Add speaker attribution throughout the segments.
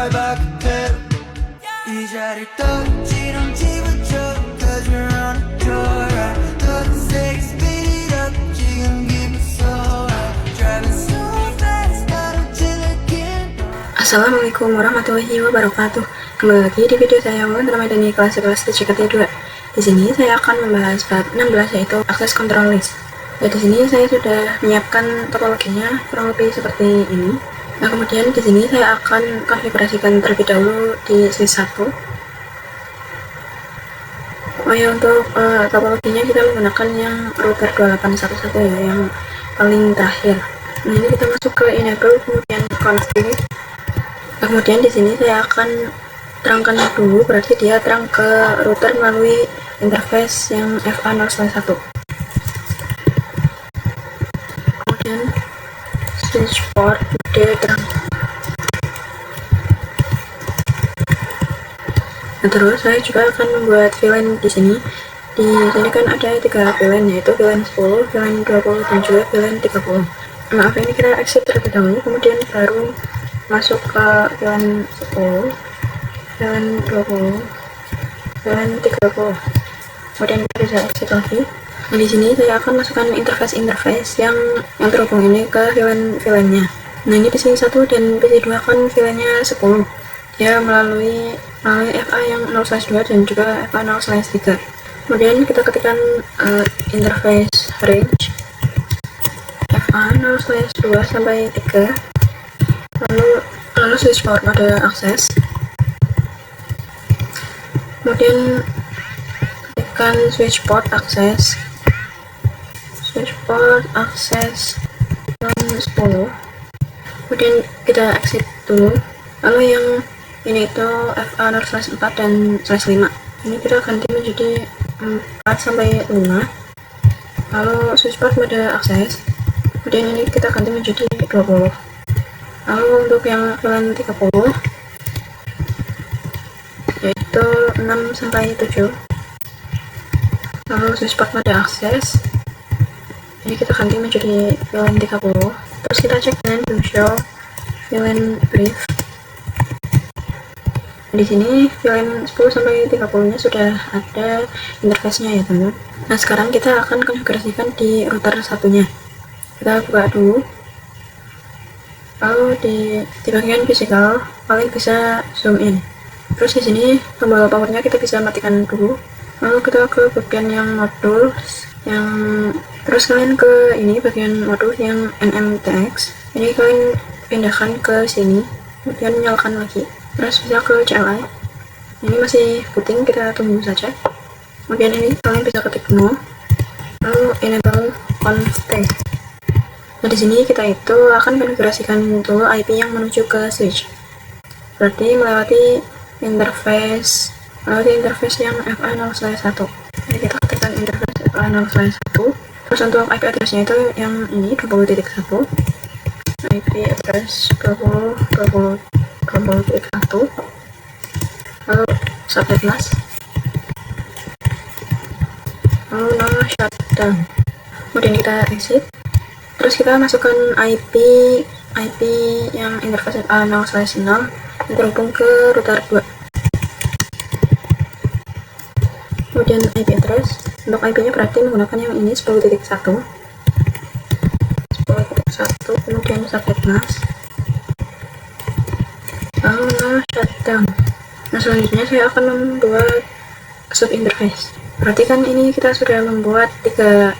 Speaker 1: Assalamualaikum warahmatullahi wabarakatuh. Kembali lagi di video saya Ramadhani kelas 11 TJKT 2. Di sini saya akan membahas bab 16 yaitu akses control list. Di sini saya sudah menyiapkan topologinya kurang lebih seperti ini. Nah, kemudian di sini saya akan konfigurasikan terlebih dahulu di switch 1. Oh ya, untuk topologinya kita menggunakan yang router 2811 ya, yang paling terakhir. Nah, ini kita masuk ke enable, kemudian config. Kemudian di sini saya akan terangkan dulu, berarti dia terang ke router melalui interface yang FA0/1. Kemudian switch port dia terang. Nah, terus saya juga akan membuat VLAN di sini. Di sini kan ada 3 VLAN, yaitu VLAN 10, VLAN 20, dan juga VLAN 30. Maaf, ini kita exit terlebih dahulu, kemudian baru masuk ke VLAN 10, VLAN 20, VLAN 30. Kemudian kita bisa exit lagi. Nah, di sini saya akan masukkan interface yang terhubung ini ke VLAN-nya. Nah, ini PC1 dan PC2 kan VLAN-nya 10. Dia melalui FA yang 0/2 dan juga FA 0/3. Kemudian kita ketikkan interface range FA 0/2 sampai 3. Lalu switch port mode akses, kemudian ketikkan switch port akses 10, kemudian kita exit dulu. Lalu yang ini itu FA 0/4 dan /5, ini kita ganti menjadi 4 sampai 5. Lalu switch port mode akses, kemudian ini kita ganti menjadi 20. Lalu untuk yang VLAN 30 yaitu 6 sampai 7. Lalu switch port mode akses, ini kita ganti menjadi VLAN 30. Terus kita cek dengan show VLAN brief. Di sini VLAN 10 sampai 30 nya sudah ada interface-nya ya teman-teman. Nah, sekarang kita akan konfigurasikan di router satunya. Kita buka dulu. Lalu di bagian physical paling bisa zoom in. Terus di sini tombol powernya kita bisa matikan dulu. Lalu kita ke bagian yang modul, terus kalian ke ini bagian modul yang NMTX. Ini kalian pindahkan ke sini, kemudian nyalakan lagi. Terus bisa ke CLI. Ini masih booting, kita tunggu saja. Kemudian ini kalian bisa ketik no. Lalu enable config. Nah, di sini kita itu akan konfigurasikan dulu IP yang menuju ke switch. Berarti melewati interface yang FA0/1. Jadi kita ketikkan interface FA0/1. Terus untuk IP address-nya itu yang ini 20.1. IP address 20.1. Lalu subnet mask. Lalu no shutdown. Kemudian kita exit. Terus kita masukkan IP yang interface FA0/0 yang terhubung ke router 2. Kemudian IP address, untuk IP-nya berarti menggunakan yang ini 10.1, kemudian subnet mask. Lalu shutdown. Nah, selanjutnya saya akan membuat sub interface. Berarti kan ini kita sudah membuat 3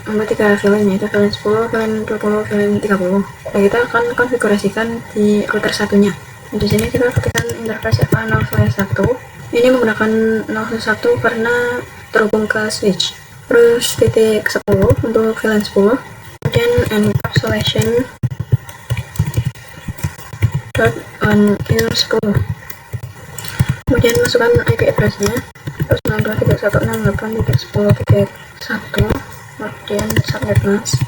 Speaker 1: VLAN, yaitu VLAN 10, VLAN 20, VLAN 30. Nah, kita akan konfigurasikan di router satunya. Nah, di sini kita ketikkan interface FA0/1. Ini menggunakan 0/1 karena terhubung ke switch. Terus titik 10 untuk VLAN 10. Kemudian encapsulation on Q10. Kemudian masukkan IP address-nya 92.168.10.1, kemudian subnet mask.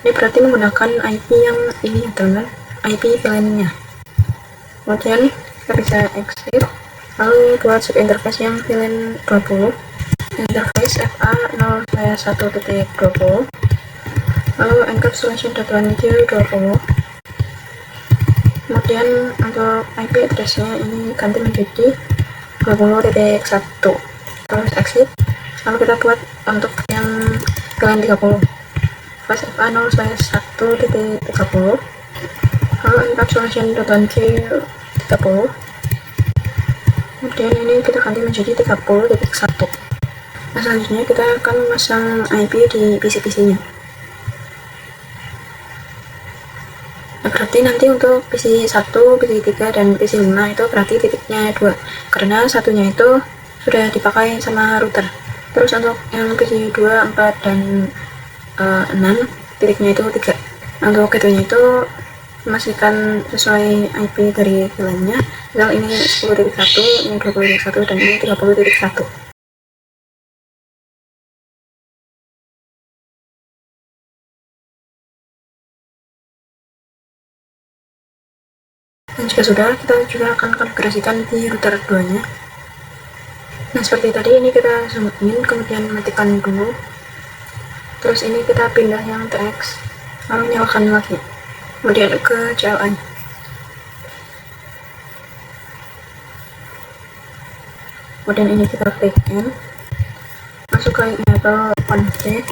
Speaker 1: Ini berarti menggunakan IP yang ini ya teman-teman, IP VLAN-nya. Kemudian kita bisa exit. Lalu buat sub interface yang VLAN 20, interface FA0/1.20. Lalu encapsulation.1Q20. Kemudian untuk IP addressnya ini ganti menjadi 20.1, terus exit. Lalu kita buat untuk yang kalian 30 flash fa 0/1.30, lalu encapsulation.1k 30. Kemudian ini kita ganti menjadi 30.1. Nah, selanjutnya kita akan memasang IP di PC-nya. Nah, berarti nanti untuk PC 1, PC 3, dan PC 5 itu berarti titiknya 2, karena satunya itu sudah dipakai sama router. Terus untuk yang PC 2, 4, dan 6 titiknya itu 3. Untuk gateway-nya itu memastikan sesuai IP dari VLAN-nya. Misal ini 10.1, ini 20.1, dan ini 30.1. Dan jika sudah, kita juga akan konfigurasikan di router 2-nya. Nah, seperti tadi, ini kita zoom in, kemudian matikan dulu. Terus ini kita pindah yang TX, lalu nyalakan lagi. Kemudian ke CLI. Kemudian ini kita klik N, masuk ke enable config.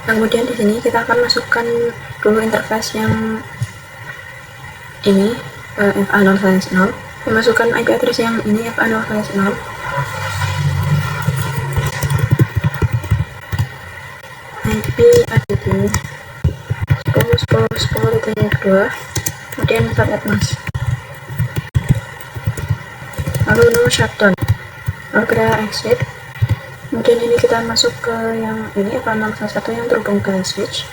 Speaker 1: Dan kemudian di sini kita akan masukkan dulu interface yang ini FA 0/0. Masukkan IP address yang ini FA 0/0. IP add 10.10.10.2, kemudian subnet mask, lalu no shutdown, lalu kita exit. Kemudian ini kita masuk ke yang ini FA 0/1 yang terhubung ke switch.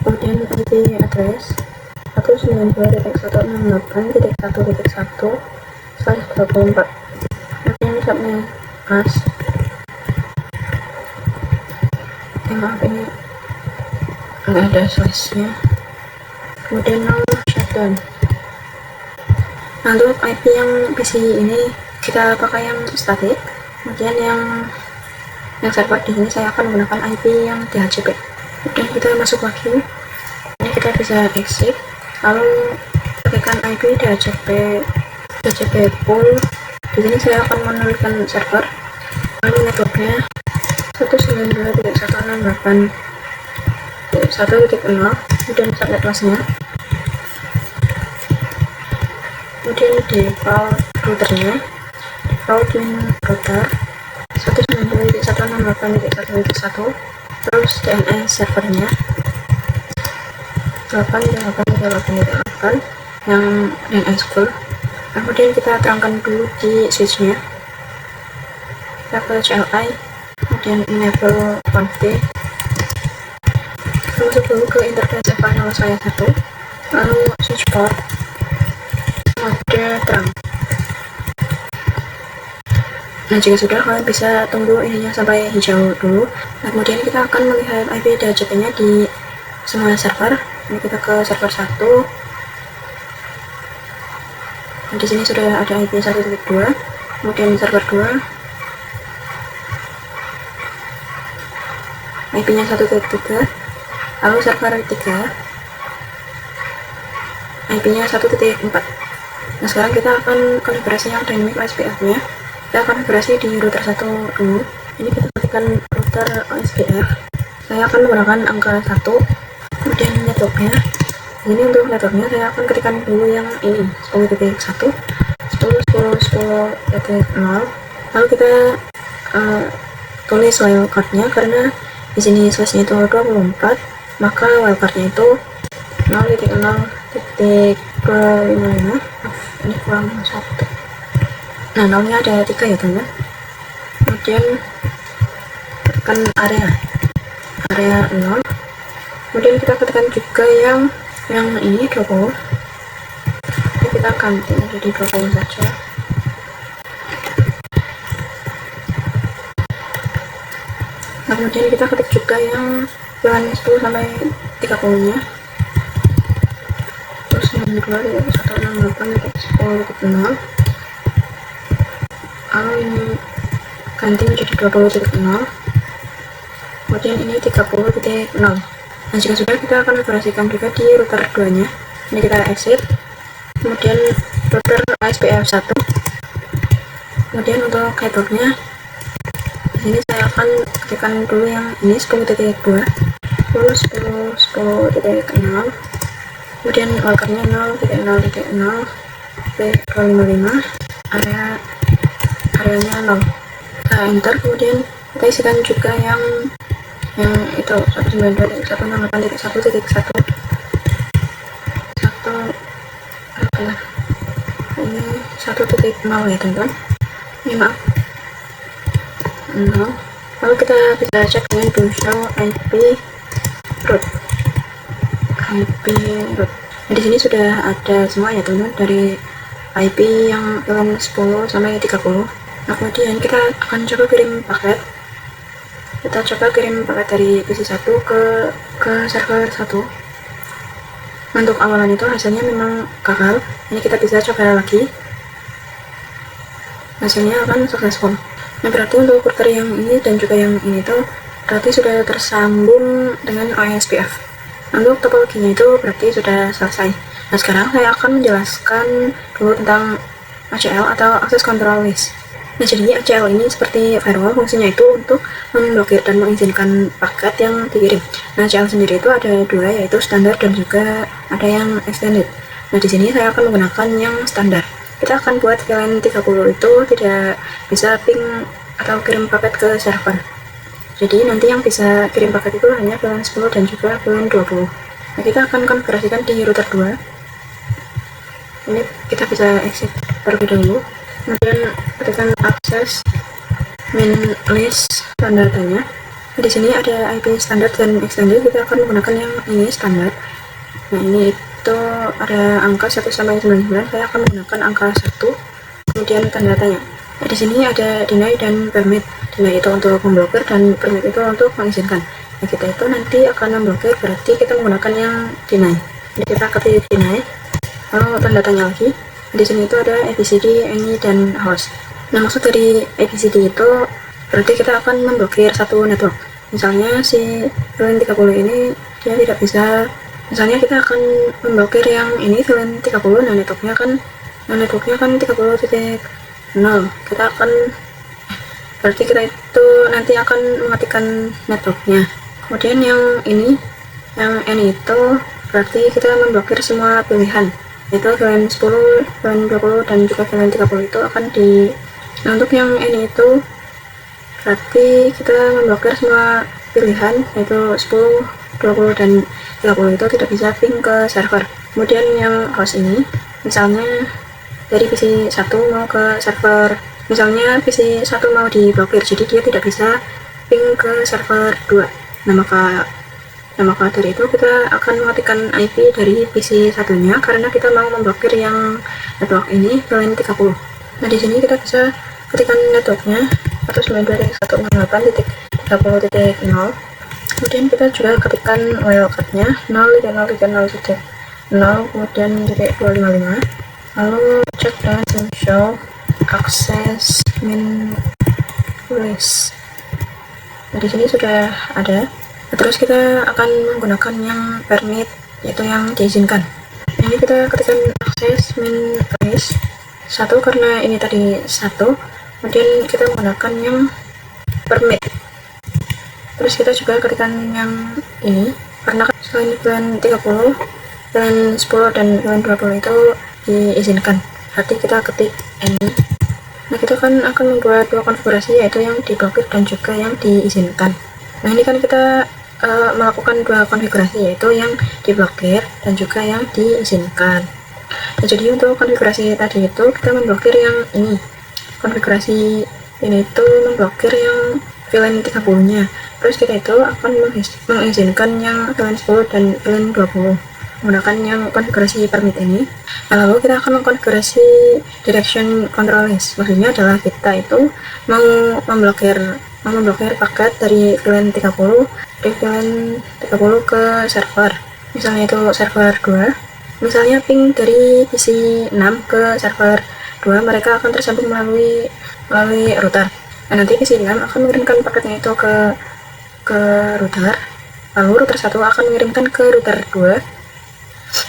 Speaker 1: Kemudian IP address 192.168.1.1/24. Kemudian subnet mask, maaf ini nggak ada slashnya. Kemudian no shutdown. Nah, untuk IP yang PC ini kita pakai yang static. Kemudian yang server di sini saya akan menggunakan IP yang DHCP. Kemudian kita masuk lagi. Ini kita bisa exit. Lalu pastikan IP DHCP pool. Di sini saya akan menuliskan server. Lalu networknya 192.168.1.0, kemudian subnet masknya. Kemudian default routernya, default win router 192.168.1.1, terus DNS servernya 8.8.8.8 yang DNS full. Kemudian kita terangkan dulu di switchnya, kita ke CLI, kemudian enable config, masuk dulu ke interface FA 0/1, lalu switch port mode terang. Nah, jika sudah, kalian bisa tunggu ininya sampai hijau dulu. Nah, kemudian kita akan melihat IP DHCP-nya di semua server. Ini kita ke server 1. Nah, di sini sudah ada IP 1.2, kemudian server 2, IP-nya 1.3, lalu server 3, IP-nya 1.4. Nah, sekarang kita akan konfigurasi yang dynamic OSPF-nya. Kita akan konfigurasi di router 1 dulu. Ini kita ketikkan router OSPF. Saya akan menggunakan angka 1. Kemudian networknya. Ini untuk networknya saya akan ketikkan dulu yang ini 10.1, 10.10.10.0. Lalu kita tulis wildcard-nya, karena di sini slashnya itu 24, maka wildcard-nya itu 0.0.255. Ini kurang 1. Nah, nolnya ada 3 ya teman. Kemudian tekan area 0. Kemudian kita ketikkan juga yang ini 20. Jadi kita ganti menjadi 20 saja. Nah, kemudian kita ketik juga yang jalan 10 sampai 30-nya. Terus 92.168.10.0. Lalu ini ganti menjadi 20.0. Kemudian ini 30.0. Nah, jika sudah, kita akan konfigurasikan juga di router 2 nya. Ini kita exit, kemudian router ASPF 1, kemudian untuk networknya di sini saya akan ketikkan dulu yang ini 10.2 10.10.10.0, kemudian walkernya 0.0.0 255, areanya 0. Kita enter, kemudian kita isikan juga yang itu 192.168.1.1 ini 1.0 ya teman-teman, ini maaf 0. Lalu kita bisa cek dengan do show IP route. Nah, di sini sudah ada semua ya teman-teman, dari IP yang VLAN 10 sampai 30. Nah, kemudian kita akan coba kirim paket. Kita coba kirim paket dari PC 1 ke server 1. Untuk awalan itu hasilnya memang gagal. Ini kita bisa coba lagi. Hasilnya akan successful. Nah, berarti untuk router yang ini dan juga yang ini tuh berarti sudah tersambung dengan OSPF. Untuk topologinya itu berarti sudah selesai. Nah, sekarang saya akan menjelaskan dulu tentang ACL atau Access Control List. Nah, jadi ACL ini seperti firewall, fungsinya itu untuk memblokir dan mengizinkan paket yang dikirim. Nah, ACL sendiri itu ada dua, yaitu standar dan juga ada yang extended. Nah, di sini saya akan menggunakan yang standar. Kita akan buat VLAN 30 itu tidak bisa ping atau kirim paket ke server. Jadi nanti yang bisa kirim paket itu hanya VLAN 10 dan juga VLAN 20. Nah, kita akan konfigurasikan di router 2. Ini kita bisa exit terlebih dahulu, kemudian ketikkan akses min list standarnya. Nah, di sini ada IP standar dan extended, kita akan menggunakan yang ini standar. Nah, ini itu ada angka 1 sampai 99, saya akan menggunakan angka 1, kemudian tanda tanya. Nah, di sini ada deny dan permit. Deny itu untuk memblokir dan permit itu untuk mengizinkan. Nah, kita itu nanti akan memblokir, berarti kita menggunakan yang deny. Jadi kita ketik deny, lalu tanda tanya lagi. Di sini itu ada ABCD, any, dan host. Nah, maksud dari ABCD itu berarti kita akan memblokir satu network. Misalnya si VLAN 30 ini dia tidak bisa, misalnya kita akan memblokir yang ini VLAN 30, nah networknya kan 30.0. Kita akan berarti kita itu nanti akan mematikan networknya. Kemudian yang ini, yang N itu berarti kita memblokir semua pilihan, yaitu VLAN 10, VLAN 20, dan juga VLAN 30 itu akan di. Nah, untuk yang N itu berarti kita memblokir semua pilihan, yaitu 10, 20, dan 30 itu tidak bisa ping ke server. Kemudian yang host ini, misalnya dari PC 1 mau ke server, misalnya PC 1 mau diblokir, jadi dia tidak bisa ping ke server 2. Nah, maka dari itu kita akan mematikan IP dari PC satunya karena kita mau memblokir yang network ini VLAN 30. Nah, di sini kita bisa ketikkan networknya 192.168.30.0. Kemudian kita juga ketikkan wildcardnya 0.0.0.0, kemudian titik 255. Lalu cek dan show access min list. Nah, di sini sudah ada. Nah, terus kita akan menggunakan yang permit, yaitu yang diizinkan. Nah, ini kita ketikkan access min list 1 karena ini tadi 1. Kemudian kita menggunakan yang permit. Terus kita juga ketikkan yang ini karena selain VLAN 30, VLAN 10, dan VLAN 20 itu diizinkan. Berarti kita ketik ini. Nah, kita kan akan membuat dua konfigurasi, yaitu yang diblokir dan juga yang diizinkan. Nah, ini kan kita melakukan dua konfigurasi, yaitu yang diblokir dan juga yang diizinkan. Nah, jadi untuk konfigurasi tadi itu kita memblokir yang ini. Konfigurasi ini itu memblokir yang VLAN 30-nya. Terus kita itu akan mengizinkan yang VLAN 10 dan VLAN 20 menggunakan yang konfigurasi permit ini. Nah, lalu kita akan mengkonfigurasi direction control list. Maksudnya adalah kita itu mau memblokir paket dari VLAN 30 ke server. Misalnya itu server 2. Misalnya ping dari PC 6 ke server 2, mereka akan tersambung melalui router. Nah, nanti PC 6 akan mengirimkan paketnya itu ke router. Lalu router 1 akan mengirimkan ke router 2.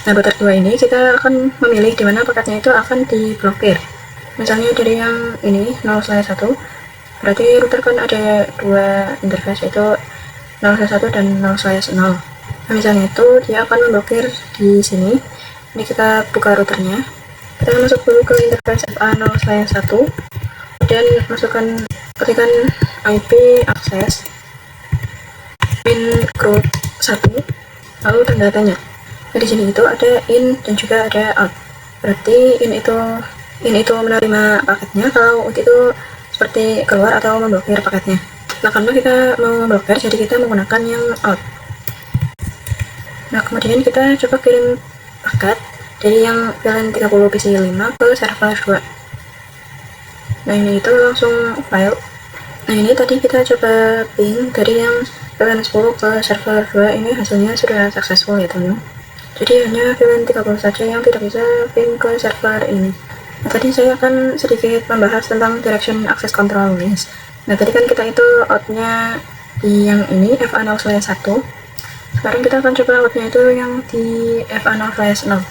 Speaker 1: Nah, router 2 ini kita akan memilih di mana paketnya itu akan diblokir. Misalnya dari yang ini 0/1, berarti router kan ada dua interface, yaitu 0/1 dan 0/0. Nah, misalnya itu dia akan memblokir di sini. Ini kita buka routernya, kita masuk dulu ke interface FA0/1 dan ketikkan IP akses min group 1, lalu tanda tanya. Nah, di sini itu ada in dan juga ada out. Berarti in itu menerima paketnya, kalau out itu seperti keluar atau memblokir paketnya. Nah, karena kita mau memblokir, jadi kita menggunakan yang out. Nah, kemudian kita coba kirim paket dari yang VLAN 30 PC5 ke server 2. Nah, ini itu langsung file. Nah, ini tadi kita coba ping dari yang VLAN 10 ke server 2, ini hasilnya sudah successful ya teman-teman. Jadi hanya VLAN 30 saja yang tidak bisa ping ke server ini. Nah, tadi saya akan sedikit membahas tentang direction access control list. Nah, tadi kan kita itu outnya di yang ini FA0/1. Sekarang kita akan coba outnya itu yang di FA0/0.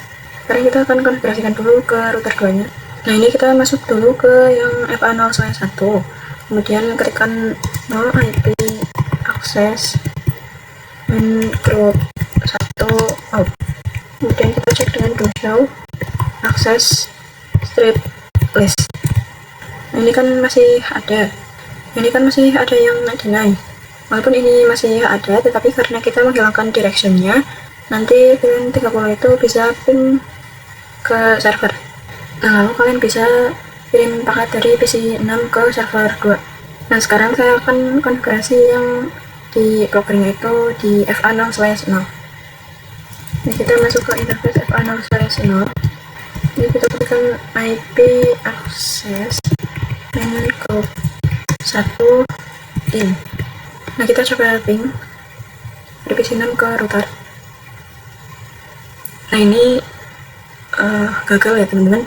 Speaker 1: Sekarang kita akan konfigurasikan dulu ke router 2 nya. Nah, ini kita masuk dulu ke yang FA0/1, kemudian ketikkan IP akses min group 1 out. Kemudian kita cek dengan do show akses strip list. Nah, ini kan masih ada yang deny. Walaupun ini masih ada, tetapi karena kita menghilangkan directionnya, nanti VLAN 30 itu bisa ping ke server. Nah, lalu kalian bisa kirim paket dari PC6 ke server 2. Nah, sekarang saya akan konfigurasi yang di brokernya itu di FA0/0. Ini kita masuk ke interface FA0/0. Ini kita ketikkan IP akses min group 1 in. Nah, kita coba ping dari PC6 ke router. Nah, ini gagal ya teman-teman.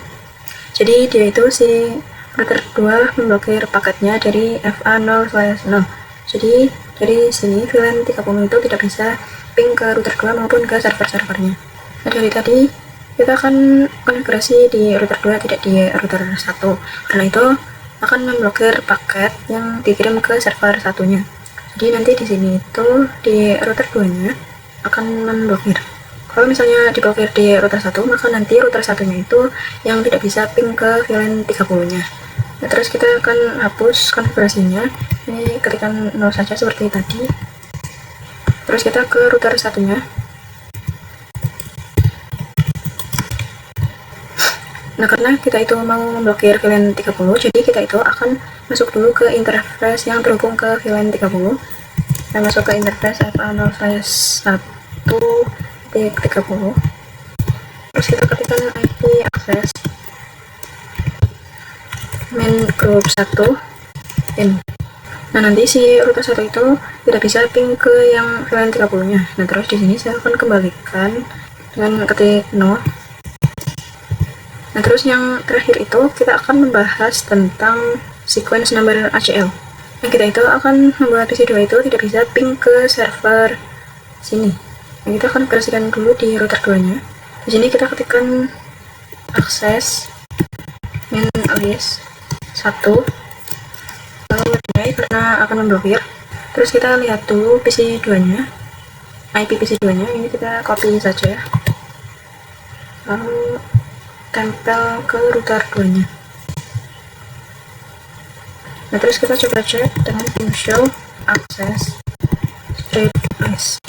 Speaker 1: Jadi dia itu si router 2 memblokir paketnya dari FA0/0. Jadi dari sini VLAN 30 itu tidak bisa ping ke router 2 maupun ke server-servernya. Nah, dari tadi kita akan konfigurasi di router 2, tidak di router 1, karena itu akan memblokir paket yang dikirim ke server satunya. Jadi nanti di sini itu di router 2 nya akan memblokir. Kalau misalnya diblokir di router 1, maka nanti router satunya itu yang tidak bisa ping ke VLAN 30 nya. Nah, terus kita akan hapus konfigurasinya. Ini ketikkan 0 saja seperti tadi. Terus kita ke router satunya. Nah, karena kita itu mau memblokir VLAN 30, jadi kita itu akan masuk dulu ke interface yang terhubung ke VLAN 30. Kita masuk ke interface FA0/1.30. Terus kita ketikkan IP akses min group 1 in. Nah, nanti si router 1 itu tidak bisa ping ke yang VLAN 30-nya. Nah, terus di sini saya akan kembalikan dengan ketik no. Nah, terus yang terakhir itu kita akan membahas tentang sequence number ACL. Nah, kita itu akan membuat PC2 itu tidak bisa ping ke server sini. Nah, kita akan konfigurasikan dulu di router 2-nya. Di sini kita ketikkan akses min list 1, lalu deny karena akan memblokir. Terus kita lihat dulu PC2-nya, IP PC2-nya, ini kita copy saja, lalu tempel ke router 2-nya. Nah, terus kita coba cek dengan do show access strip list.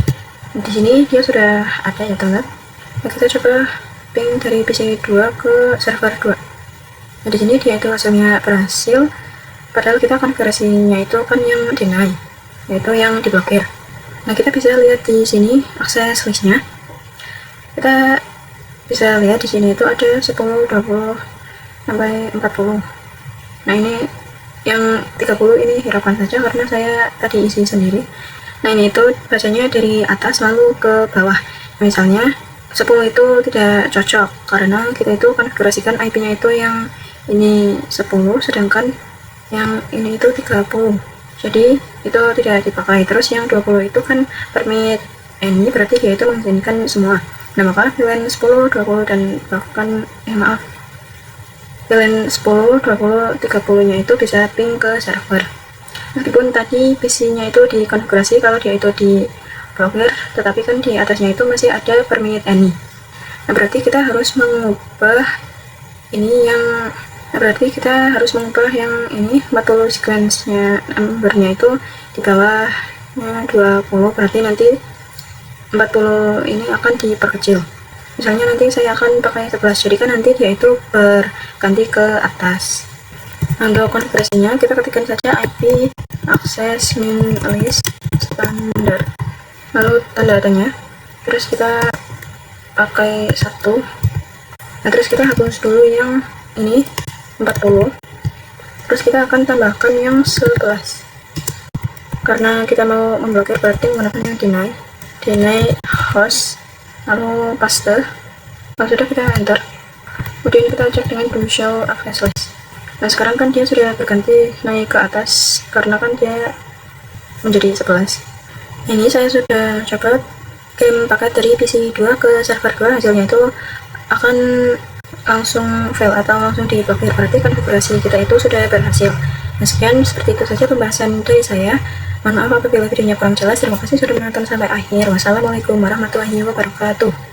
Speaker 1: Di sini dia sudah ada ya teman. Nah, kita coba ping dari PC2 ke server 2. Nah, di sini dia itu hasilnya berhasil, padahal kita konfigurasinya itu kan yang deny, yaitu yang diblokir. Nah, kita bisa lihat di sini akses listnya. Kita bisa lihat di sini itu ada 10, 20 sampai 40. Nah, ini yang 30 ini hirapan saja karena saya tadi isi sendiri. Nah, ini itu bacanya dari atas lalu ke bawah. Misalnya 10 itu tidak cocok karena kita itu konfigurasikan IP-nya itu yang ini 10, sedangkan yang ini itu 30. Jadi itu tidak dipakai. Terus yang 20 itu kan permit any, berarti dia itu mengizinkan semua. Nah, maka VLAN 10, 20, dan bahkan VLAN 10, 20, 30 nya itu bisa ping ke server. Meskipun tadi PC-nya itu dikonfigurasi kalau dia itu di blokir, tetapi kan di atasnya itu masih ada per minute any. Nah, berarti kita harus mengubah yang ini 40 sequence-nya number-nya itu di bawahnya 20, berarti nanti 40 ini akan diperkecil. Misalnya nanti saya akan pakai 11, jadi kan nanti dia itu berganti ke atas. Nah, untuk konfigurasinya kita ketikkan saja IP access min list standar, lalu tanda tanya, terus kita pakai 1. Nah, terus kita hapus dulu yang ini 40, terus kita akan tambahkan yang 11 karena kita mau memblokir, berarti menggunakan yang deny host, lalu paste. Kalau sudah, kita enter, kemudian kita cek dengan do show access list. Nah, sekarang kan dia sudah berganti naik ke atas karena kan dia menjadi 11. Ini saya sudah coba kirim paket dari PC 2 ke server 2, hasilnya itu akan langsung fail atau langsung diblokir, berarti konfigurasi kita itu sudah berhasil. Nah, sekian, seperti itu saja pembahasan dari saya. Mohon maaf apabila videonya kurang jelas. Terima kasih sudah menonton sampai akhir. Wassalamualaikum warahmatullahi wabarakatuh.